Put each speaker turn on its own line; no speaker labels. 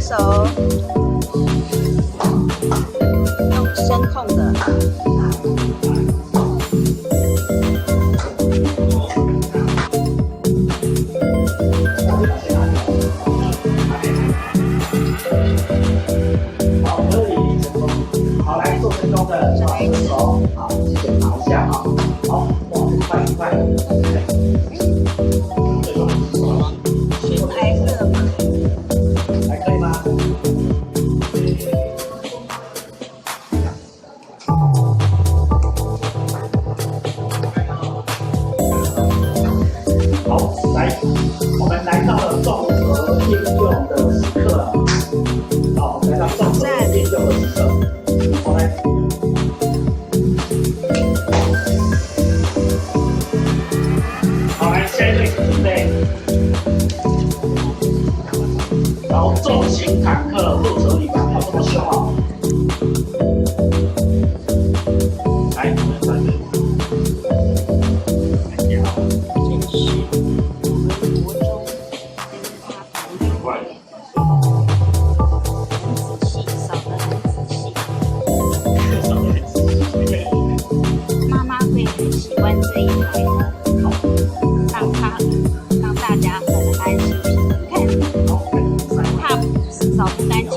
手，用声控的。
好，可以成功。好，来做成功的，好，手，好，记得拿一下哈。好，哇，快快，
是白色吗？
还可以吗？好，来，我们来到了综合应用的时刻了。好，来到综合应用的时刻。好，来。好，来，下一队请准备。然后重型坦克路车里面没有这么凶啊。来，我们三队。
妈妈会很喜欢这一台的，让大家很安心。你看，怕扫不干净。